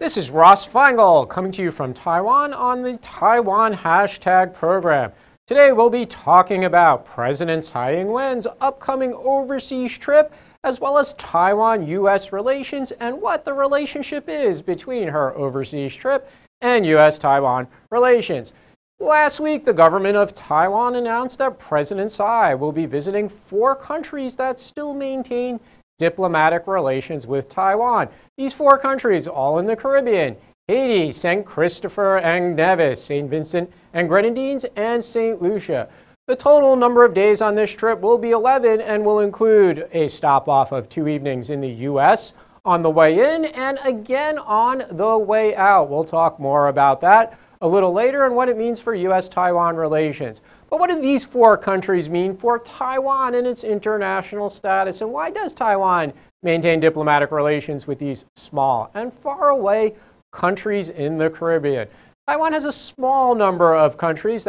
This is Ross Feingold coming to you from Taiwan on the Taiwan Hashtag program. Today we'll be talking about President Tsai Ing-wen's upcoming overseas trip, as well as Taiwan-U.S. relations and what the relationship is between her overseas trip and U.S.-Taiwan relations. Last week, the government of Taiwan announced that President Tsai will be visiting 4 countries that still maintain diplomatic relations with Taiwan. These 4 countries, all in the Caribbean: Haiti, St. Christopher and Nevis, St. Vincent and Grenadines, and St. Lucia. The total number of days on this trip will be 11 and will include a stop-off of 2 evenings in the U.S. on the way in and again on the way out. We'll talk more about that a little later and what it means for U.S.-Taiwan relations. But what do these 4 countries mean for Taiwan and its international status? And why does Taiwan maintain diplomatic relations with these small and far away countries in the Caribbean? Taiwan has a small number of countries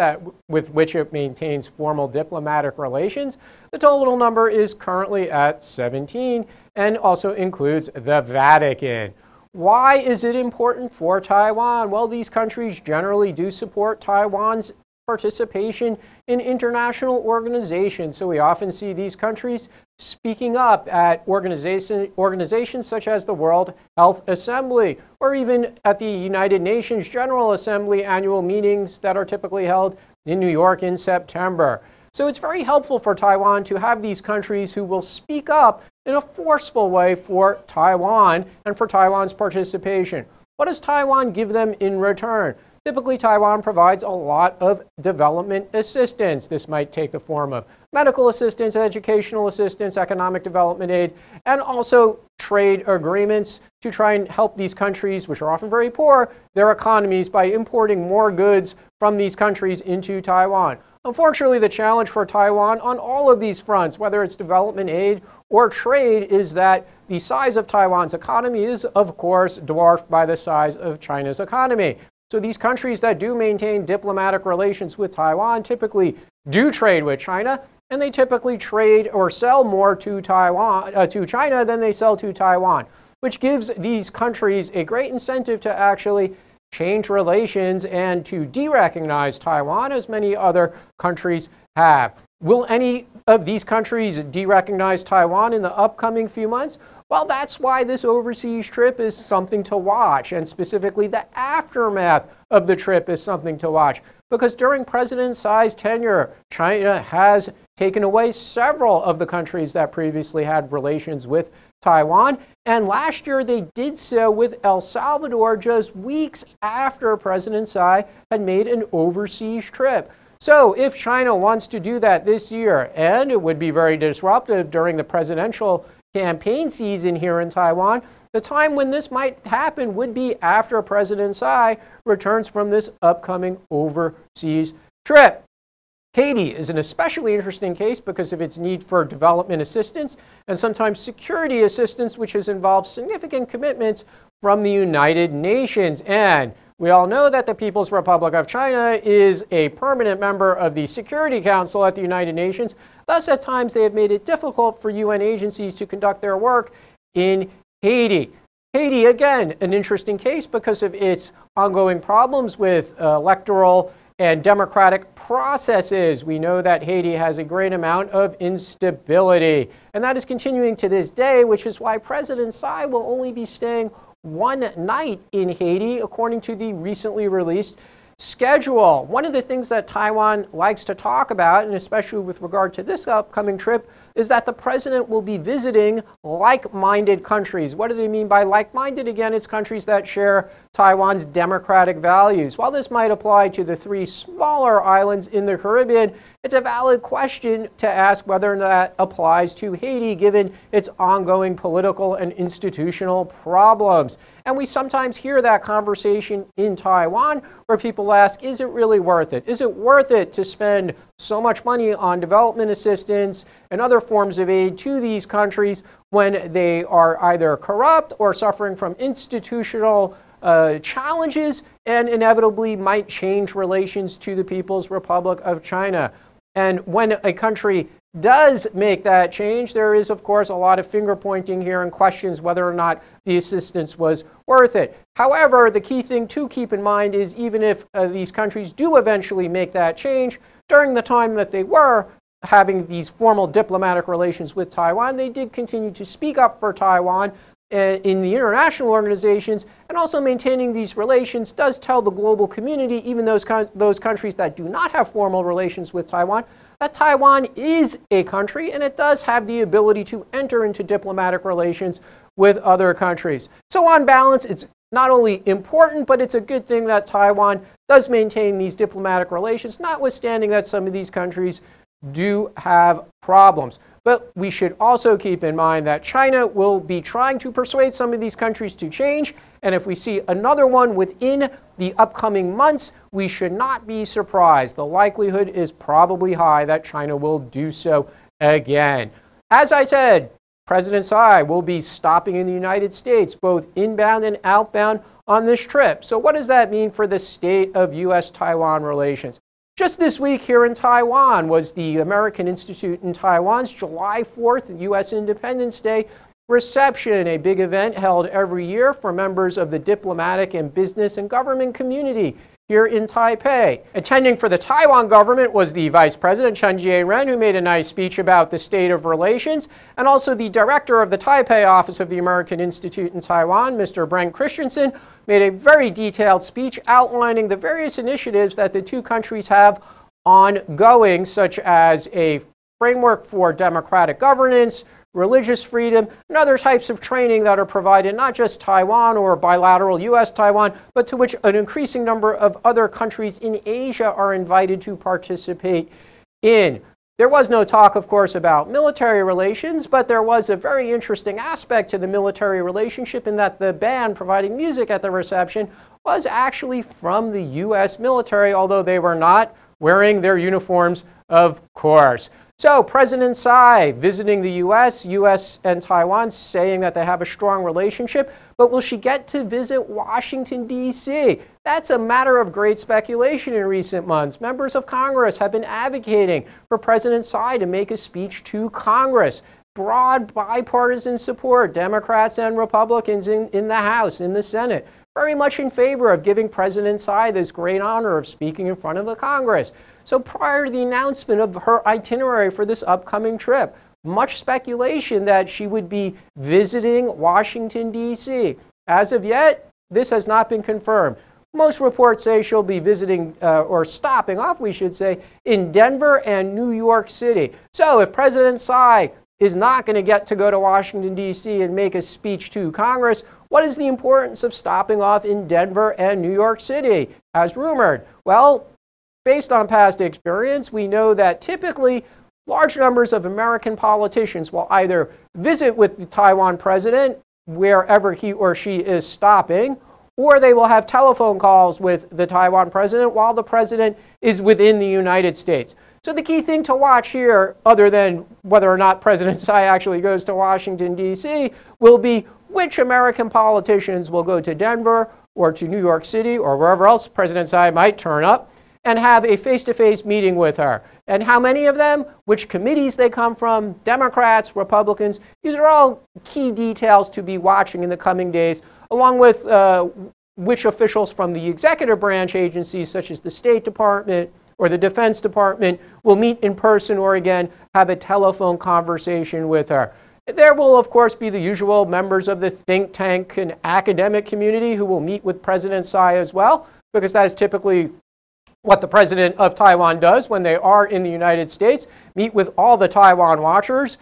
with which it maintains formal diplomatic relations. The total number is currently at 17 and also includes the Vatican. Why is it important for Taiwan? Well, these countries generally do support Taiwan's participation in international organizations. So we often see these countries speaking up at organizations such as the World Health Assembly, or even at the United Nations General Assembly annual meetings that are typically held in New York in September. So it's very helpful for Taiwan to have these countries who will speak up in a forceful way for Taiwan and for Taiwan's participation. What does Taiwan give them in return? Typically, Taiwan provides a lot of development assistance. This might take the form of medical assistance, educational assistance, economic development aid, and also trade agreements to try and help these countries, which are often very poor, their economies by importing more goods from these countries into Taiwan. Unfortunately, the challenge for Taiwan on all of these fronts, whether it's development aid or trade, is that the size of Taiwan's economy is, of course, dwarfed by the size of China's economy. So these countries that do maintain diplomatic relations with Taiwan typically do trade with China, and they typically trade or sell more to China than they sell to Taiwan, which gives these countries a great incentive to actually change relations and to de-recognize Taiwan, as many other countries have. Will any of these countries de-recognize Taiwan in the upcoming few months? Well, that's why this overseas trip is something to watch, and specifically the aftermath of the trip is something to watch. Because during President Tsai's tenure, China has taken away several of the countries that previously had relations with Taiwan, and last year they did so with El Salvador just weeks after President Tsai had made an overseas trip. So if China wants to do that this year, and it would be very disruptive during the presidential campaign season here in Taiwan, the time when this might happen would be after President Tsai returns from this upcoming overseas trip. Haiti is an especially interesting case because of its need for development assistance and sometimes security assistance, which has involved significant commitments from the United Nations. And we all know that the People's Republic of China is a permanent member of the Security Council at the United Nations. Thus, at times, they have made it difficult for UN agencies to conduct their work in Haiti. Haiti, again, an interesting case because of its ongoing problems with electoral and democratic processes. We know that Haiti has a great amount of instability, and that is continuing to this day, which is why President Tsai will only be staying 1 night in Haiti, according to the recently released schedule. One of the things that Taiwan likes to talk about, and especially with regard to this upcoming trip, is that the president will be visiting like-minded countries. What do they mean by like-minded? Again, it's countries that share Taiwan's democratic values. While this might apply to the 3 smaller islands in the Caribbean, it's a valid question to ask whether or not that applies to Haiti, given its ongoing political and institutional problems. And we sometimes hear that conversation in Taiwan where people ask, is it really worth it? Is it worth it to spend so much money on development assistance and other forms of aid to these countries when they are either corrupt or suffering from institutional challenges and inevitably might change relations to the People's Republic of China? And when a country does make that change, there is, of course, a lot of finger pointing here and questions whether or not the assistance was worth it. However, the key thing to keep in mind is even if these countries do eventually make that change, during the time that they were having these formal diplomatic relations with Taiwan, they did continue to speak up for Taiwan in the international organizations, and also maintaining these relations does tell the global community, even those countries that do not have formal relations with Taiwan, that Taiwan is a country and it does have the ability to enter into diplomatic relations with other countries. So on balance, it's not only important, but it's a good thing that Taiwan does maintain these diplomatic relations, notwithstanding that some of these countries do have problems. But we should also keep in mind that China will be trying to persuade some of these countries to change. And if we see another one within the upcoming months, we should not be surprised. The likelihood is probably high that China will do so again. As I said, President Tsai will be stopping in the United States, both inbound and outbound, on this trip. So what does that mean for the state of U.S.-Taiwan relations? Just this week here in Taiwan was the American Institute in Taiwan's July 4th, U.S. Independence Day reception, a big event held every year for members of the diplomatic and business and government community here in Taipei. Attending for the Taiwan government was the Vice President Chen Jieren, who made a nice speech about the state of relations, and also the director of the Taipei office of the American Institute in Taiwan, Mr. Brent Christensen, made a very detailed speech outlining the various initiatives that the two countries have ongoing, such as a framework for democratic governance, religious freedom, and other types of training that are provided not just Taiwan or bilateral U.S.-Taiwan, but to which an increasing number of other countries in Asia are invited to participate in. There was no talk, of course, about military relations, but there was a very interesting aspect to the military relationship in that the band providing music at the reception was actually from the U.S. military, although they were not wearing their uniforms, of course. So President Tsai visiting the U.S. and Taiwan saying that they have a strong relationship, but will she get to visit Washington, D.C.? That's a matter of great speculation in recent months. Members of Congress have been advocating for President Tsai to make a speech to Congress. Broad bipartisan support, Democrats and Republicans in the House, in the Senate, very much in favor of giving President Tsai this great honor of speaking in front of the Congress. So prior to the announcement of her itinerary for this upcoming trip, much speculation that she would be visiting Washington, D.C. As of yet, this has not been confirmed. Most reports say she'll be visiting, or stopping off, we should say, in Denver and New York City. So if President Tsai is not going to get to go to Washington, D.C. and make a speech to Congress, what is the importance of stopping off in Denver and New York City, as rumored? Well, based on past experience, we know that typically large numbers of American politicians will either visit with the Taiwan president wherever he or she is stopping, or they will have telephone calls with the Taiwan president while the president is within the United States. So the key thing to watch here, other than whether or not President Tsai actually goes to Washington, D.C., will be which American politicians will go to Denver or to New York City or wherever else President Tsai might turn up and have a face-to-face meeting with her. And how many of them, which committees they come from, Democrats, Republicans, these are all key details to be watching in the coming days, along with which officials from the executive branch agencies, such as the State Department or the Defense Department, will meet in person or again have a telephone conversation with her. There will, of course, be the usual members of the think tank and academic community who will meet with President Tsai as well, because that is typically what the president of Taiwan does when they are in the United States, meet with all the Taiwan watchers,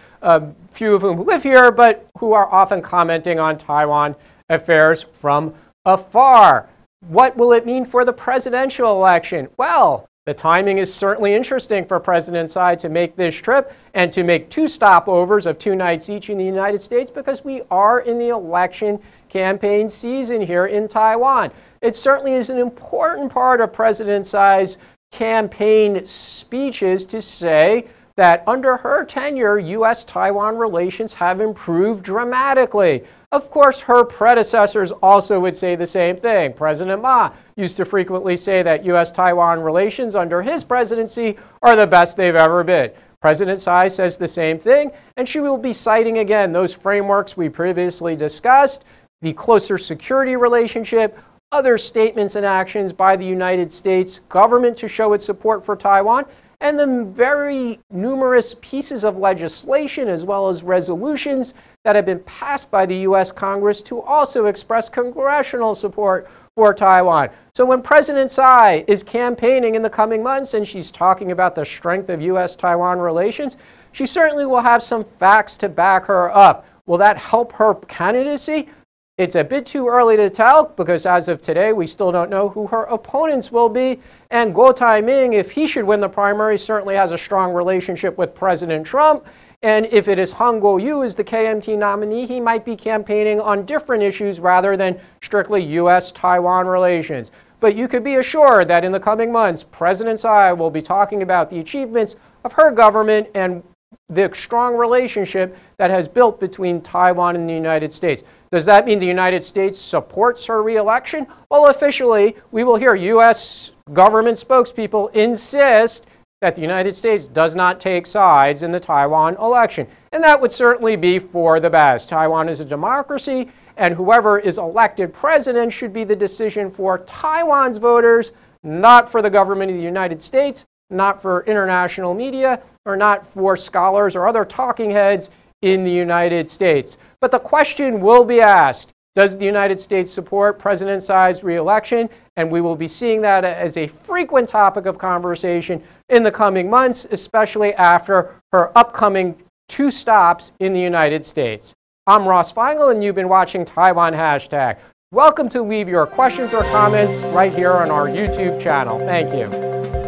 few of whom live here, but who are often commenting on Taiwan affairs from afar. What will it mean for the presidential election? Well, the timing is certainly interesting for President Tsai to make this trip and to make 2 stopovers of 2 nights each in the United States, because we are in the election campaign season here in Taiwan. It certainly is an important part of President Tsai's campaign speeches to say that under her tenure, U.S.-Taiwan relations have improved dramatically. Of course, her predecessors also would say the same thing. President Ma used to frequently say that U.S.-Taiwan relations under his presidency are the best they've ever been. President Tsai says the same thing, and she will be citing again those frameworks we previously discussed, the closer security relationship, other statements and actions by the United States government to show its support for Taiwan, and the very numerous pieces of legislation as well as resolutions that have been passed by the U.S. Congress to also express congressional support for Taiwan. So when President Tsai is campaigning in the coming months and she's talking about the strength of U.S.-Taiwan relations, she certainly will have some facts to back her up. Will that help her candidacy? It's a bit too early to tell because as of today, we still don't know who her opponents will be. And Guo Taiming, if he should win the primary, certainly has a strong relationship with President Trump. And if it is Han Kuo-yu as the KMT nominee, he might be campaigning on different issues rather than strictly U.S.-Taiwan relations. But you could be assured that in the coming months, President Tsai will be talking about the achievements of her government and the strong relationship that has built between Taiwan and the United States. Does that mean the United States supports her re-election? Well, officially, we will hear U.S. government spokespeople insist that the United States does not take sides in the Taiwan election. And that would certainly be for the best. Taiwan is a democracy, and whoever is elected president should be the decision for Taiwan's voters, not for the government of the United States, not for international media, or not for scholars or other talking heads in the United States. But the question will be asked, does the United States support President Tsai's re-election? And we will be seeing that as a frequent topic of conversation in the coming months, especially after her upcoming 2 stops in the United States. I'm Ross Feingold, and you've been watching Taiwan Hashtag. Welcome to leave your questions or comments right here on our YouTube channel. Thank you.